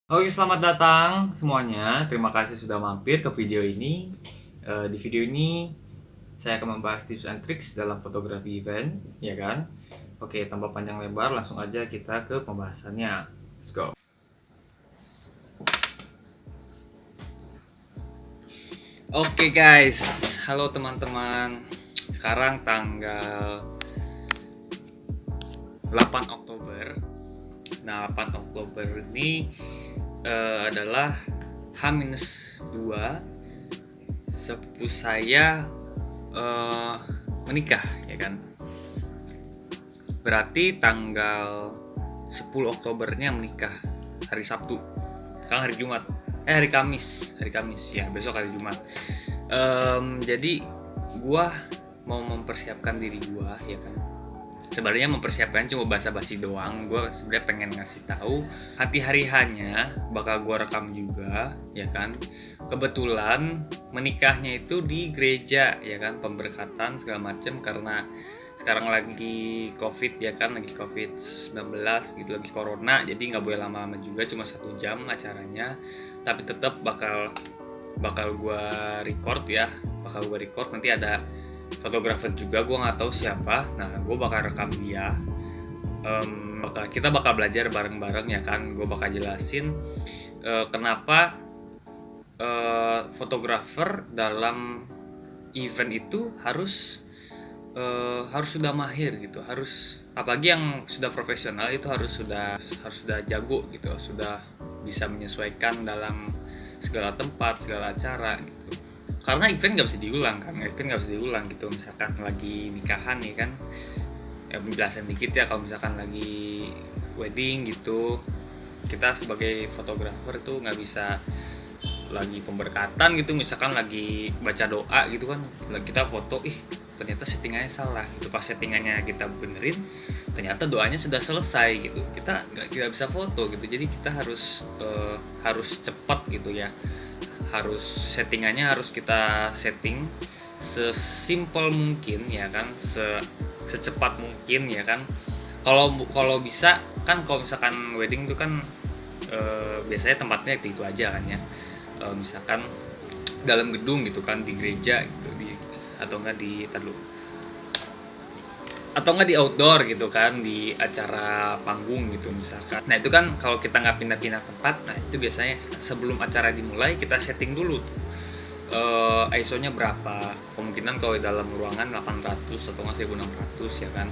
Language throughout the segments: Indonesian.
Oke, selamat datang semuanya. Terima kasih sudah mampir ke video ini. Di video ini saya akan membahas tips and tricks dalam fotografi event, ya kan? Oke, tanpa panjang lebar, langsung aja kita ke pembahasannya. Let's go. Oke guys, halo teman-teman. Sekarang tanggal 8 Oktober. Nah, 8 Oktober ini adalah H-2 sepupu saya menikah, ya kan. Berarti tanggal 10 Oktobernya menikah, hari Sabtu. Sekarang hari Jumat. Hari Kamis ya, besok hari Jumat. Jadi gua mau mempersiapkan diri gua, ya kan. Sebenarnya mempersiapkan cuma basa-basi doang. Gue sebenarnya pengen ngasih tahu hari hanya bakal gue rekam juga, ya kan. Kebetulan menikahnya itu di gereja, ya kan, pemberkatan segala macem, karena sekarang lagi covid, ya kan, lagi covid-19 gitu, lagi corona, jadi nggak boleh lama-lama juga, cuma 1 jam acaranya. Tapi tetap bakal gue record ya, nanti ada fotografer juga, gue nggak tahu siapa. Nah, gue bakal rekam dia. Kita bakal belajar bareng-bareng, ya kan. Gue bakal jelasin kenapa fotografer dalam event itu harus sudah mahir gitu, harus, apalagi yang sudah profesional itu harus sudah jago gitu, sudah bisa menyesuaikan dalam segala tempat, segala acara gitu. Karena event nggak bisa diulang gitu. Misalkan lagi nikahan, ya kan, ya penjelasan dikit ya, kalau misalkan lagi wedding gitu, kita sebagai fotografer tuh nggak bisa lagi pemberkatan gitu, misalkan lagi baca doa gitu kan, kita foto, ternyata settingannya salah gitu. Pas settingannya kita benerin, ternyata doanya sudah selesai gitu, kita nggak bisa foto gitu. Jadi kita harus cepat gitu ya, harus settingannya harus kita setting sesimpel mungkin, ya kan, secepat mungkin, ya kan. Kalau bisa kan, kalau misalkan wedding itu kan biasanya tempatnya itu aja kan ya, misalkan dalam gedung gitu kan, di gereja gitu, atau enggak di outdoor gitu kan, di acara panggung gitu misalkan. Nah itu kan kalau kita nggak pindah-pindah tempat, nah itu biasanya sebelum acara dimulai kita setting dulu ISO-nya berapa. Kemungkinan kalau di dalam ruangan 800 atau nggak 1600, ya kan,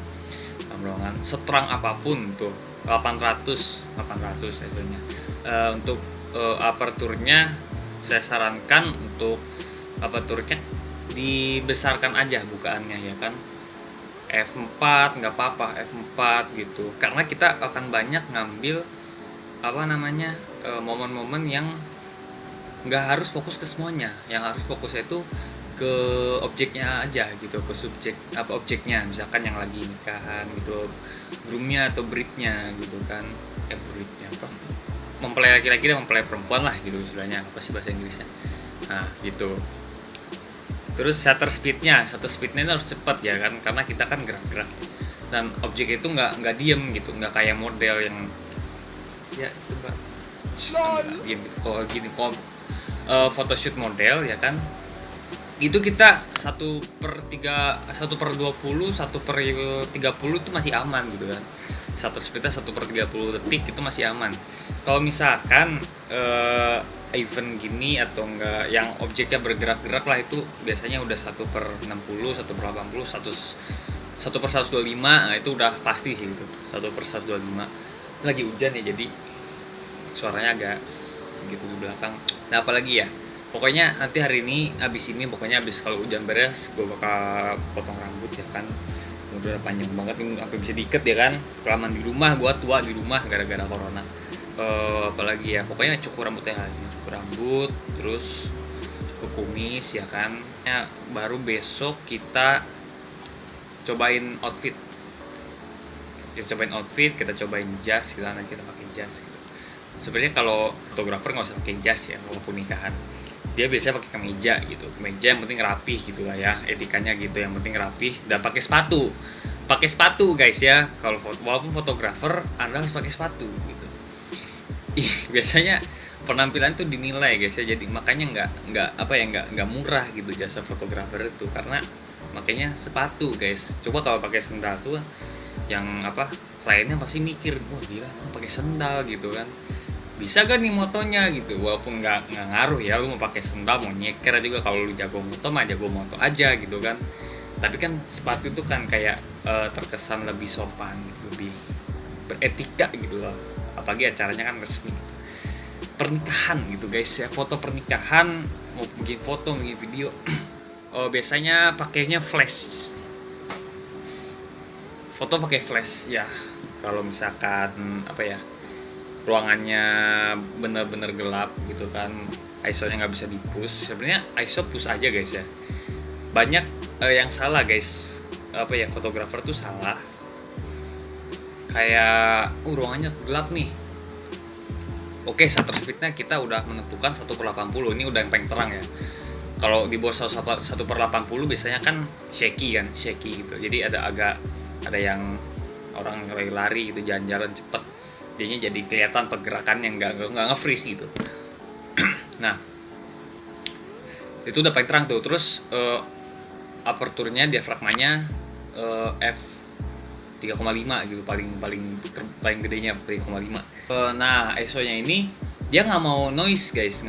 dalam ruangan seterang apapun tuh 800 ISO-nya. Untuk aperturnya saya sarankan untuk aperturnya dibesarkan aja bukaannya, ya kan. F4 nggak apa-apa, F4 gitu, karena kita akan banyak ngambil momen-momen yang nggak harus fokus ke semuanya, yang harus fokusnya itu ke objeknya aja gitu, ke objeknya, misalkan yang lagi nikahan gitu, groomnya atau bride-nya gitu kan, bride-nya apa, mempelai laki-laki dan mempelai perempuan lah gitu istilahnya, apa sih bahasa Inggrisnya. Nah gitu. Terus shutter speednya harus cepat, ya kan, karena kita kan gerak-gerak dan objek itu nggak diem gitu, nggak kayak model yang ya itu diem gitu. Kalau gini, photoshoot model, ya kan, itu kita 1/20, 1/30 itu masih aman gitu kan. Shutter speednya 1/30 detik itu masih aman. Kalau misalkan event gini atau enggak yang objeknya bergerak-gerak lah, itu biasanya udah 1/60, 1/80, 1/125. Nah itu udah pasti sih itu 1/125. Lagi hujan ya, jadi suaranya agak segitu di belakang. Nah apalagi ya, pokoknya nanti hari ini abis kalau hujan beres, gue bakal potong rambut, ya kan. Udah panjang banget ini, sampai bisa diikat, ya kan. Kelamaan di rumah, gue tua di rumah gara-gara corona. Apalagi ya, pokoknya cukur rambutnya lagi, terus cukur kumis, ya kan. Ya, baru besok kita cobain outfit, kita cobain jas gitu, nanti kita pakai jas gitu. Sebenarnya kalau fotografer nggak usah pakai jas ya, walaupun nikahan dia biasanya pakai kemeja gitu, kemeja yang penting rapih gitu lah ya, etikanya gitu, yang penting rapih. Dan pakai sepatu guys ya, kalau walaupun fotografer Anda harus pakai sepatu gitu. biasanya penampilan tuh dinilai guys ya, jadi makanya nggak murah gitu jasa fotografer itu, karena makanya sepatu guys. Coba kalau pakai sendal tuh yang kliennya pasti mikir, wah gila pakai sendal gitu kan, bisa gak nih motonya gitu. Walaupun nggak ngaruh ya, lu mau pakai sendal mau nyeker juga, kalau lu jago moto mah jago moto aja gitu kan. Tapi kan sepatu itu kan kayak terkesan lebih sopan gitu, lebih beretika gitu loh, apalagi acaranya kan resmi gitu. Pernikahan gitu guys ya, foto pernikahan, mau bikin foto bikin video biasanya pakainya flash, foto pakai flash ya. Kalau misalkan ruangannya bener-bener gelap gitu kan, ISO-nya nggak bisa di push. Sebenarnya ISO push aja guys ya. Banyak yang salah guys, fotografer tuh salah. Kayak ruangannya gelap nih, oke, shutter speednya kita udah menentukan 1/80, ini udah yang paling terang ya. Kalau di bawah 1/80 biasanya kan shaky gitu. Jadi ada yang orang lari gitu, jalan-jalan cepet, jadinya jadi kelihatan pergerakan yang nggak nge-freeze gitu. Nah, itu udah paling terang tuh. Terus aperturnya, diafragmanya f 3,5 gitu, paling gedenya 3,5. Nah, ISO-nya ini dia nggak mau noise guys,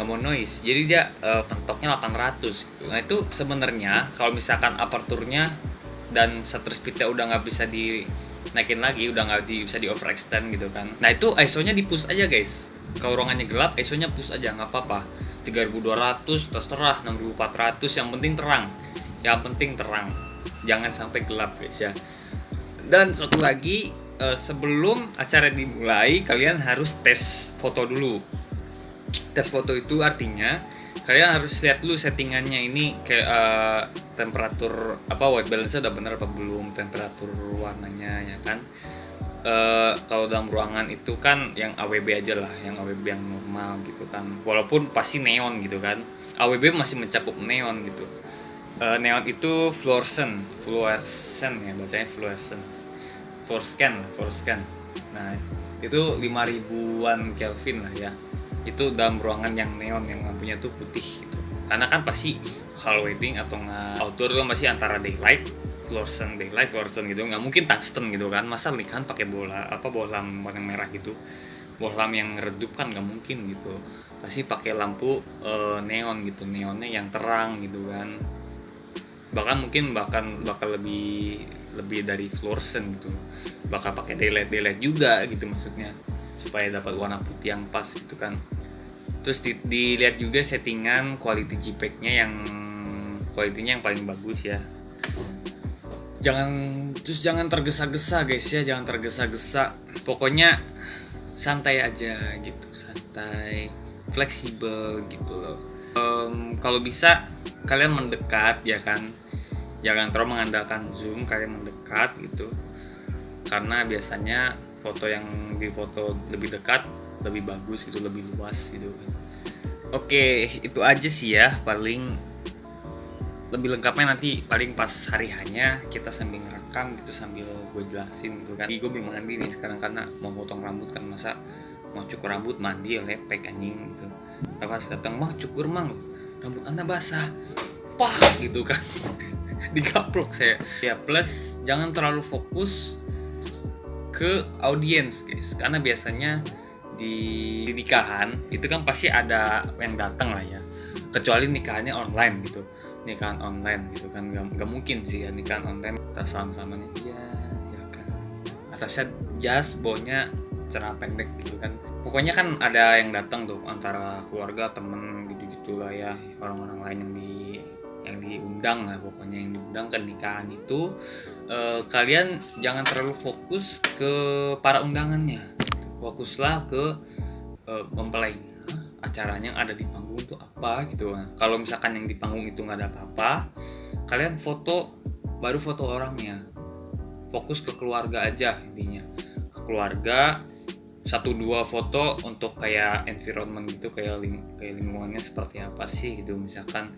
jadi dia pentoknya 800 gitu. Nah itu sebenarnya kalau misalkan aperturnya dan shutter speednya udah nggak bisa dinaikin lagi, udah nggak bisa di overextend gitu kan, nah itu ISO-nya di push aja guys. Kalau ruangannya gelap, ISO-nya push aja, nggak apa-apa, 3200 terserah, 6400, yang penting terang, jangan sampai gelap guys ya. Dan satu lagi, sebelum acara dimulai kalian harus tes foto dulu. Tes foto itu artinya kalian harus lihat dulu settingannya ini, kayak temperatur white balance udah bener apa belum, temperatur warnanya ya kan. Kalau dalam ruangan itu kan yang AWB aja lah, yang AWB yang normal gitu kan, walaupun pasti neon gitu kan. AWB masih mencakup neon gitu. Neon itu fluorescent ya bacanya, fluorescent. Nah itu 5000-an Kelvin lah ya, itu dalam ruangan yang neon, yang lampunya tuh putih gitu. Karena kan pasti hall wedding atau outdoor kan masih antara daylight fluorescent gitu, nggak mungkin tungsten gitu kan. Masa nikahan pakai bohlam warna merah gitu, bohlam yang redup kan nggak mungkin gitu. Pasti pakai lampu neon gitu, neonnya yang terang gitu kan. Bahkan bakal lebih dari fluorescent gitu, bakal pakai daylight juga gitu maksudnya, supaya dapat warna putih yang pas gitu kan. Terus dilihat juga settingan quality JPEG-nya, yang quality-nya yang paling bagus ya. Jangan tergesa-gesa guys ya, jangan tergesa-gesa. Pokoknya santai aja gitu, santai, fleksibel gitu loh. Kalau bisa kalian mendekat ya kan, jangan terlalu mengandalkan zoom, kalian mendekat gitu. Karena biasanya foto yang difoto lebih dekat lebih bagus gitu, lebih luas gitu. Oke, itu aja sih ya, paling lebih lengkapnya nanti paling pas hari hanya kita sambil ngerekam gitu, sambil gue jelasin gitu kan. Gue belum mandi nih sekarang karena mau potong rambut kan, masa mau cukur rambut mandi ya lepek anjing gitu. Pas datang, "Mang, cukur mang, rambut anda basah." Pak gitu kan. Digaplok saya. Ya plus jangan terlalu fokus ke audiens guys, karena biasanya di nikahan itu kan pasti ada yang datang lah ya, kecuali nikahannya online gitu, nikahan online gitu kan nggak mungkin sih ya nikahan online kita salam-salamannya iya ya kan, atasnya jas bawahnya celana pendek gitu kan. Pokoknya kan ada yang datang tuh antara keluarga, temen gitu lah ya, orang-orang lain yang diundang lah, pokoknya yang diundang ke nikahan itu. Kalian jangan terlalu fokus ke para undangannya, fokuslah ke mempelai, acaranya ada di panggung tuh apa gitu. Kalau misalkan yang di panggung itu nggak ada apa-apa, kalian baru foto orangnya, fokus ke keluarga aja intinya, ke keluarga. 1-2 foto untuk kayak environment gitu, kayak lingkungannya seperti apa sih gitu. Misalkan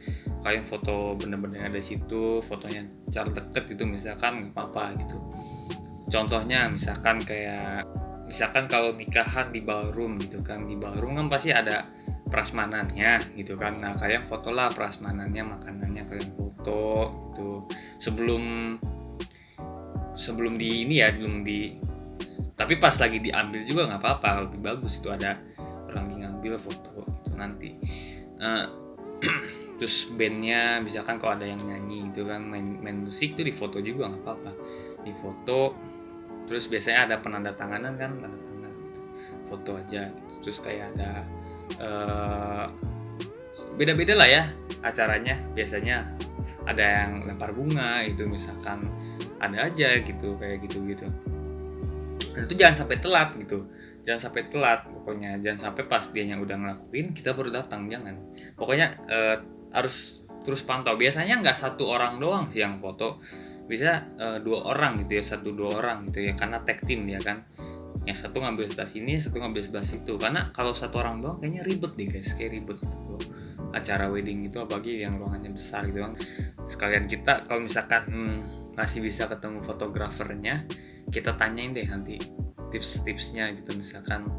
kalian foto bener-bener ada situ, fotonya cara deket gitu misalkan, nggak apa-apa gitu. Contohnya misalkan kayak misalkan kalau nikahan di ballroom gitu kan, di ballroom kan pasti ada prasmanannya gitu kan. Nah kalian fotolah prasmanannya, makanannya kalian foto gitu sebelum di ini ya, belum di, tapi pas lagi diambil juga nggak apa-apa, lebih bagus itu ada orang yang ngambil foto itu nanti. Terus bandnya misalkan kalau ada yang nyanyi gitu kan, main musik tuh di foto juga nggak apa-apa, di foto. Terus biasanya ada penanda tanganan kan, tanda tangan gitu. Foto aja gitu. Terus kayak ada beda-beda lah ya acaranya. Biasanya ada yang lempar bunga itu misalkan, ada aja gitu kayak gitu-gitu. Dan itu jangan sampai telat gitu, jangan sampai telat pokoknya, jangan sampai pas dia yang udah ngelakuin kita baru datang, jangan. Pokoknya harus terus pantau. Biasanya nggak satu orang doang sih yang foto, bisa 2 orang gitu ya, 1-2 orang gitu ya, karena tag team ya kan, yang satu ngambil sebelah sini, satu ngambil sebelah situ. Karena kalau 1 orang doang kayaknya ribet deh guys, kayak ribet gitu acara wedding itu, apalagi yang ruangannya besar gitu kan. Sekalian kita kalau misalkan masih bisa ketemu fotografernya, kita tanyain deh nanti tips-tipsnya gitu, misalkan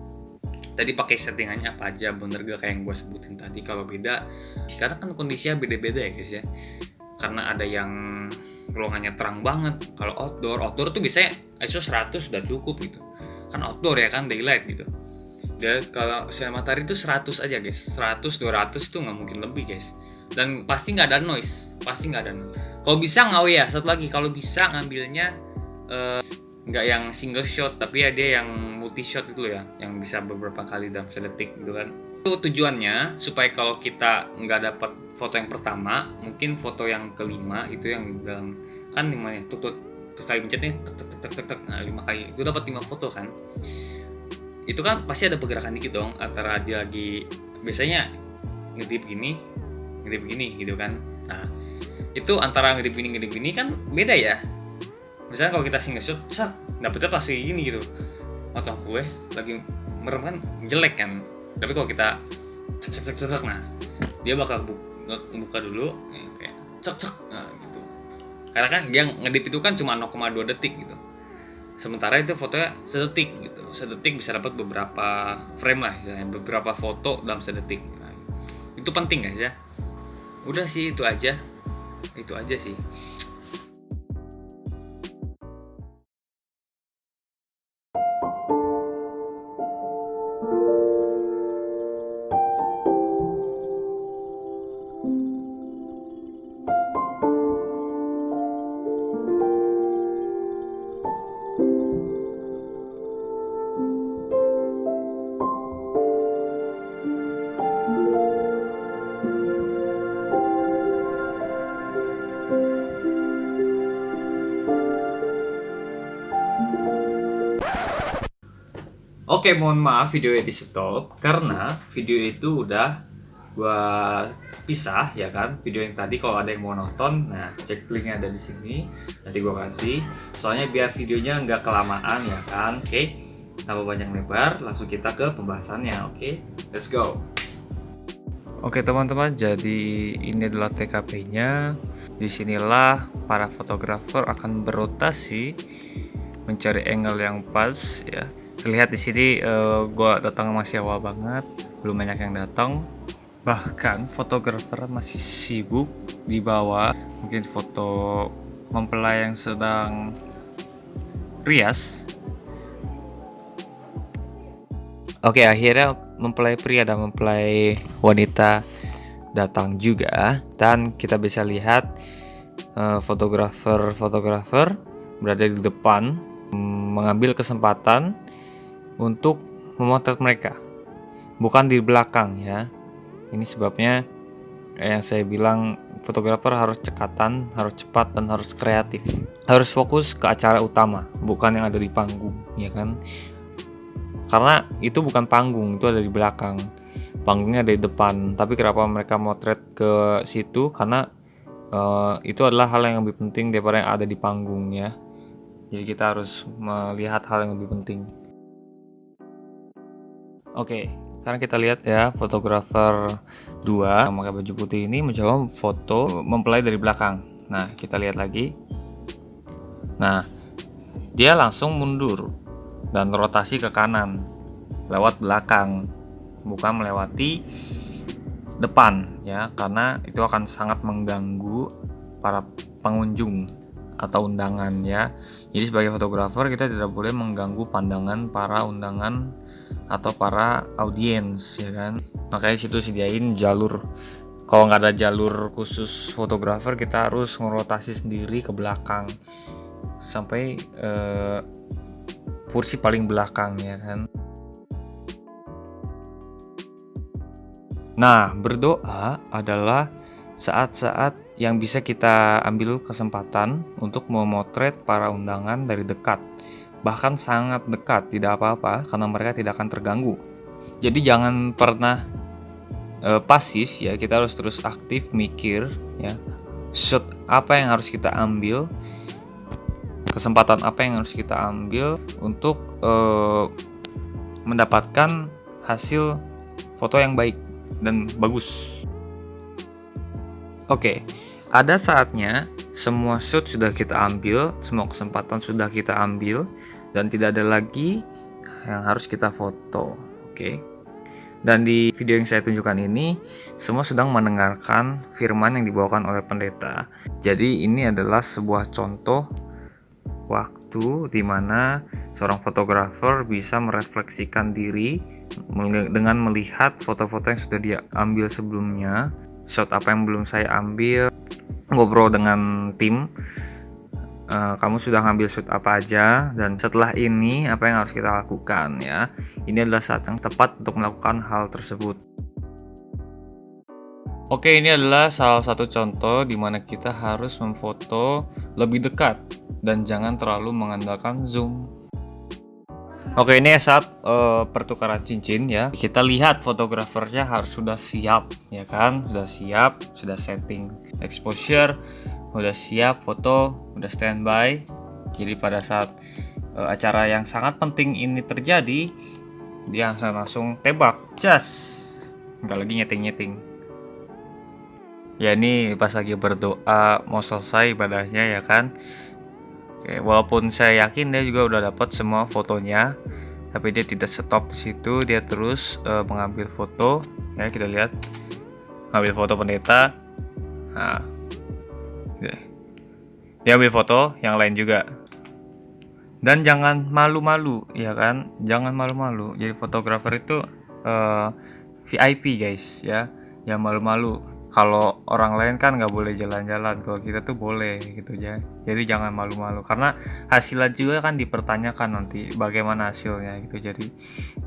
tadi pakai settingannya apa aja, bener gak kayak yang gue sebutin tadi. Kalau beda, karena kan kondisinya beda-beda ya guys ya, karena ada yang ruangannya terang banget. Kalau outdoor tuh biasanya ISO 100 sudah cukup gitu kan, outdoor ya kan, daylight gitu. Dan kalau sinar matahari itu 100 aja guys, 100-200 tuh nggak mungkin lebih guys. Dan pasti nggak ada noise, pasti nggak ada noise. Kalau bisa ya satu lagi, kalau bisa ngambilnya nggak yang single shot, tapi ya dia yang multi shot gitu ya, yang bisa beberapa kali dalam sedetik gitu kan. Itu tujuannya supaya kalau kita nggak dapat foto yang pertama, mungkin foto yang kelima itu yang dalam kan 5 ya, sekali pencetnya tek, nah 5 kali itu dapat 5 foto kan. Itu kan pasti ada pergerakan dikit dong antara dia lagi, biasanya ngedip gini gitu kan. Nah itu antara ngedip gini kan beda ya. Misalnya kalau kita single shot, dapetnya pas kayak gini gitu, mata gue lagi merem kan jelek kan. Tapi kalau kita cek, nah dia bakal buka dulu kayak cek, nah gitu. Karena kan dia ngedip itu kan cuma 0,2 detik gitu. Sementara itu fotonya sedetik gitu. Sedetik bisa dapat beberapa frame lah, misalnya beberapa foto dalam sedetik. Nah, itu penting guys ya. Udah sih itu aja sih. Oke, mohon maaf videonya di stop karena video itu udah gua pisah ya kan. Video yang tadi kalau ada yang mau nonton, nah cek linknya ada di sini, nanti gua kasih. Soalnya biar videonya nggak kelamaan ya kan. Oke, tanpa banyak lebar, langsung kita ke pembahasannya. Oke, let's go. Oke teman-teman, jadi ini adalah TKP-nya. Disinilah para fotografer akan berotasi mencari angle yang pas ya. Terlihat di sini gua datang masih awal banget, belum banyak yang datang. Bahkan fotografer masih sibuk di bawah, mungkin foto mempelai yang sedang rias. Oke, akhirnya mempelai pria dan mempelai wanita datang juga, dan kita bisa lihat fotografer berada di depan mengambil kesempatan untuk memotret mereka, bukan di belakang ya. Ini sebabnya yang saya bilang fotografer harus cekatan, harus cepat, dan harus kreatif. Harus fokus ke acara utama, bukan yang ada di panggung, ya kan? Karena itu bukan panggung, itu ada di belakang. Panggungnya ada di depan. Tapi kenapa mereka motret ke situ? Karena itu adalah hal yang lebih penting daripada yang ada di panggung ya. Jadi kita harus melihat hal yang lebih penting. Oke, sekarang kita lihat ya, fotografer 2 yang pakai baju putih ini mencoba foto mempelai dari belakang. Nah, kita lihat lagi. Nah, dia langsung mundur dan rotasi ke kanan lewat belakang, bukan melewati depan ya, karena itu akan sangat mengganggu para pengunjung atau undangan ya. Jadi sebagai fotografer kita tidak boleh mengganggu pandangan para undangan atau para audiens ya kan. Makanya situ sediain jalur. Kalau nggak ada jalur khusus fotografer, kita harus ngerotasi sendiri ke belakang sampai kursi paling belakang ya kan. Nah, berdoa adalah saat-saat yang bisa kita ambil kesempatan untuk memotret para undangan dari dekat. Bahkan sangat dekat, tidak apa-apa karena mereka tidak akan terganggu. Jadi jangan pernah pasif ya, kita harus terus aktif mikir ya. Shot apa yang harus kita ambil, kesempatan apa yang harus kita ambil untuk mendapatkan hasil foto yang baik dan bagus. Oke, ada saatnya semua shot sudah kita ambil, semua kesempatan sudah kita ambil, dan tidak ada lagi yang harus kita foto. Oke. Dan di video yang saya tunjukkan ini, semua sedang mendengarkan firman yang dibawakan oleh pendeta. Jadi ini adalah sebuah contoh waktu di mana seorang fotografer bisa merefleksikan diri dengan melihat foto-foto yang sudah dia ambil sebelumnya, shot apa yang belum saya ambil, ngobrol dengan tim, kamu sudah ngambil shoot apa aja, dan setelah ini apa yang harus kita lakukan ya. Ini adalah saat yang tepat untuk melakukan hal tersebut. Oke, ini adalah salah satu contoh di mana kita harus memfoto lebih dekat dan jangan terlalu mengandalkan zoom. Oke, ini saat pertukaran cincin ya. Kita lihat fotografernya harus sudah siap ya kan, sudah siap, sudah setting exposure, udah siap foto, udah standby. Jadi pada saat acara yang sangat penting ini terjadi, dia langsung tembak, jas, nggak lagi nyeting-nyeting. Ya ini pas lagi berdoa mau selesai ibadahnya ya kan. Oke, walaupun saya yakin dia juga udah dapat semua fotonya, tapi dia tidak stop di situ, dia terus mengambil foto. Ya kita lihat, ambil foto pendeta. Nah, dia ambil foto yang lain juga. Dan jangan malu-malu ya kan, jangan malu-malu. Jadi fotografer itu VIP guys ya, jangan malu-malu. Kalau orang lain kan nggak boleh jalan-jalan, kalau kita tuh boleh gitu ya. Jadi jangan malu-malu karena hasilnya juga kan dipertanyakan nanti bagaimana hasilnya gitu. Jadi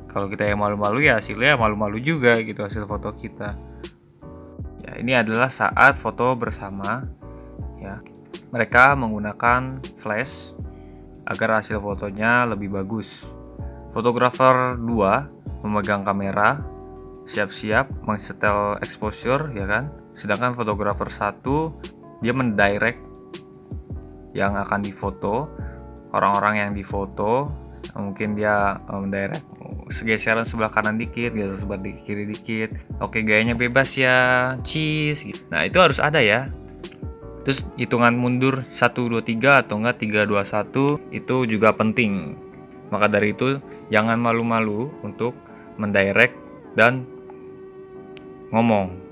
kalau kita yang malu-malu ya hasilnya malu-malu juga gitu hasil foto kita. Ya ini adalah saat foto bersama ya. Mereka menggunakan flash agar hasil fotonya lebih bagus. Fotografer 2 memegang kamera, siap-siap mengsetel exposure ya kan. Sedangkan fotografer 1 dia mendirect yang akan difoto, orang-orang yang difoto. Mungkin dia mendirect geseran sebelah kanan dikit, geser sebelah kiri dikit. Oke, gayanya bebas ya, cheese gitu. Nah, itu harus ada ya. Terus hitungan mundur 1 2 3 atau enggak 3 2 1 itu juga penting. Maka dari itu jangan malu-malu untuk mendirect dan ngomong.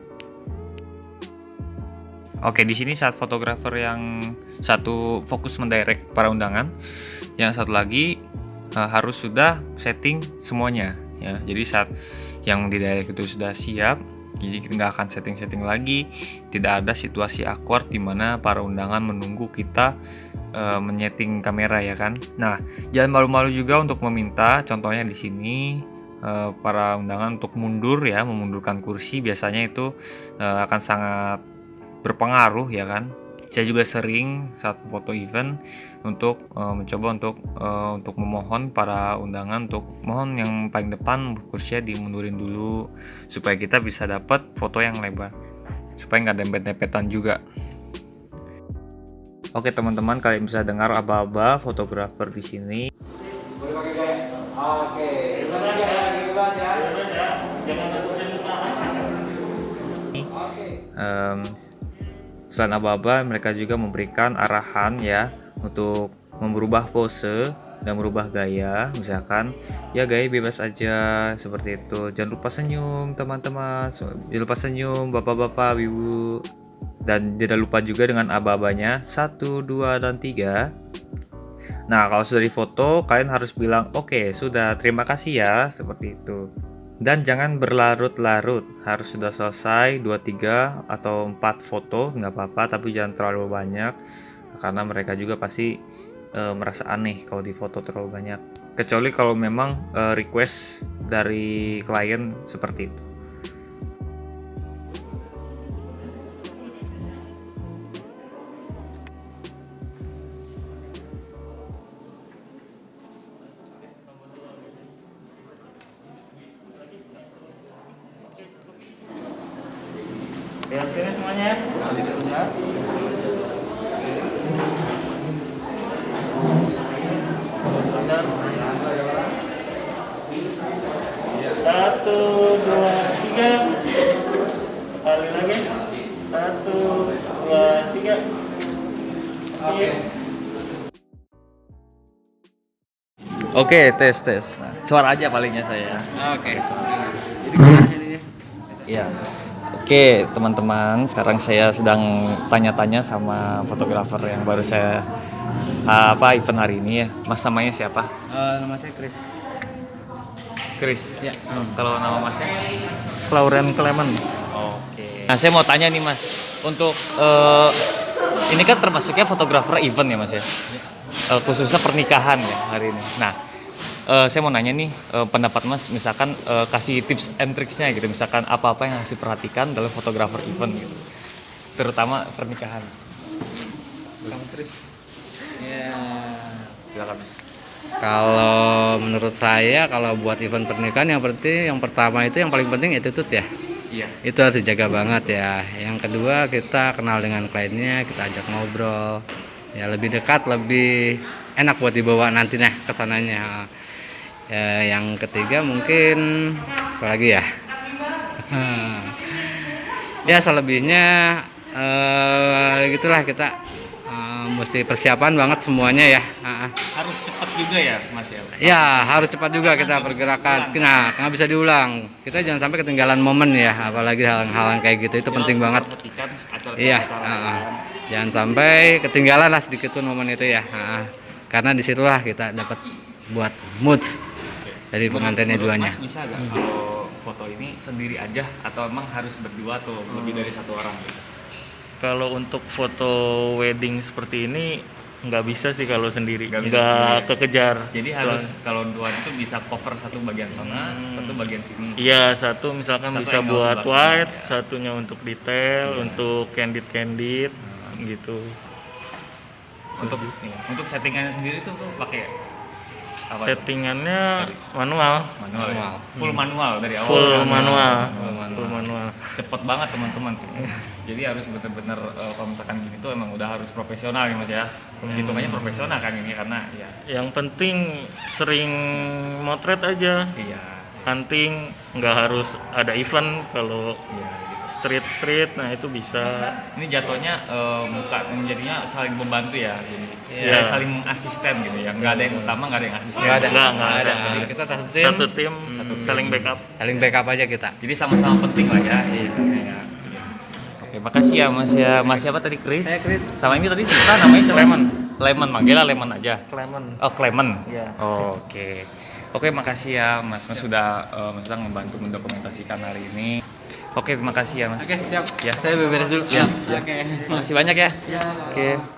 Oke, di sini saat fotografer yang satu fokus mendirect para undangan, yang satu lagi harus sudah setting semuanya ya. Jadi saat yang didirect itu sudah siap, jadi kita nggak akan setting lagi, tidak ada situasi awkward di mana para undangan menunggu kita menyeting kamera ya kan. Nah, jangan malu-malu juga untuk meminta, contohnya di sini para undangan untuk mundur ya, memundurkan kursi biasanya itu akan sangat berpengaruh ya kan. Saya juga sering saat foto event untuk mencoba untuk memohon para undangan untuk mohon yang paling depan kursinya dimundurin dulu supaya kita bisa dapat foto yang lebar, supaya nggak dempet-dempetan juga. Oke teman-teman, kalian bisa dengar aba-aba fotografer di sini. Oke, bebas ya. Selain aba-aba, mereka juga memberikan arahan ya untuk merubah pose dan merubah gaya, misalkan ya gaya bebas aja seperti itu. Jangan lupa senyum teman-teman, jangan lupa senyum bapak-bapak, ibu, dan tidak lupa juga dengan aba-abanya 1, 2, dan 3. Nah, kalau sudah difoto, kalian harus bilang, oke, sudah, terima kasih ya, seperti itu. Dan jangan berlarut-larut, harus sudah selesai 2, 3, atau 4 foto, nggak apa-apa, tapi jangan terlalu banyak, karena mereka juga pasti merasa aneh kalau difoto terlalu banyak. Kecuali kalau memang request dari klien seperti itu. Lihat sini semuanya. Satu, dua, tiga. Sekali lagi. Satu, dua, tiga. Oke. Oke, tes. Nah, suara aja palingnya saya. Oke. Iya. Oke, teman-teman, sekarang saya sedang tanya-tanya sama fotografer yang baru saya event hari ini ya. Mas, namanya siapa? Nama saya Chris. Chris. Ya. Kalau nama Masnya? Lauren Clement. Oke. Nah, saya mau tanya nih, Mas. Untuk ini kan termasuknya fotografer event ya, Mas ya? Khususnya pernikahan ya hari ini. Nah, saya mau nanya nih, pendapat Mas, misalkan kasih tips and tricksnya gitu, misalkan apa-apa yang harus diperhatikan dalam fotografer event gitu, terutama pernikahan. Ya, Silakan, Mas. kalau menurut saya kalau buat event pernikahan yang pertama itu yang paling penting attitude ya. Iya. Itu harus dijaga banget ya. Yang kedua kita kenal dengan kliennya, kita ajak ngobrol. Ya lebih dekat, lebih enak buat dibawa nantinya ke sananya. Ya, yang ketiga mungkin apa lagi ya? Ya selebihnya gitulah kita mesti persiapan banget semuanya ya. Harus cepat juga ya, Mas ya. Ya harus cepat juga kita pergerakan. Nah nggak bisa diulang. Kita jangan sampai ketinggalan momen ya, apalagi hal-hal kayak gitu itu penting banget. Iya. Jangan sampai ketinggalan lah sedikit pun momen itu ya. Karena disitulah kita dapat buat mood dari pengantinnya duanya. Mas bisa nggak kalau foto ini sendiri aja atau emang harus berdua atau lebih dari satu orang gitu? Kalau untuk foto wedding seperti ini nggak bisa sih kalau sendiri, Nggak bisa nggak sendiri. kekejar. Jadi harus kalau dua itu bisa cover satu bagian sana, satu bagian sini. Iya, satu misalkan Satu bisa angle buat sebelah white, sini, ya. satunya untuk detail, untuk candid gitu. Untuk settingannya sendiri tuh pakai apa? Settingannya manual. Manual. Full manual dari awal. Full manual. Manual. Full manual. Cepet banget teman-teman. Jadi harus bener-bener kalau misalkan gini tuh emang udah harus profesional ya Mas ya. Hitungannya profesional kan ini karena ya. Yang penting sering motret aja. Iya. Hunting nggak harus ada event, kalau Iya. street nah itu bisa. Ini jatuhnya menjadinya saling membantu ya. Jadi Iya. saling asisten gitu ya. Nggak ada yang utama, nggak ada yang asisten. Nggak ada. Nggak ada. Jadi kita Satu tim saling backup. saling backup aja kita. Jadi sama-sama penting lah ya. Iya. Oke, makasih ya Mas ya. Mas siapa tadi, Chris? Saya Chris. Sama ini tadi siapa namanya? Siapa? Lemon. Lemon, manggilnya Lemon aja. Clement. Oh, Clement. Iya. Oke. Oke, makasih ya Mas. Mas sudah membantu mendokumentasikan hari ini. Oke, terima kasih ya Mas. Oke siap. Ya. Saya beberes dulu. Ya. Oke. Makasih banyak ya. Oke.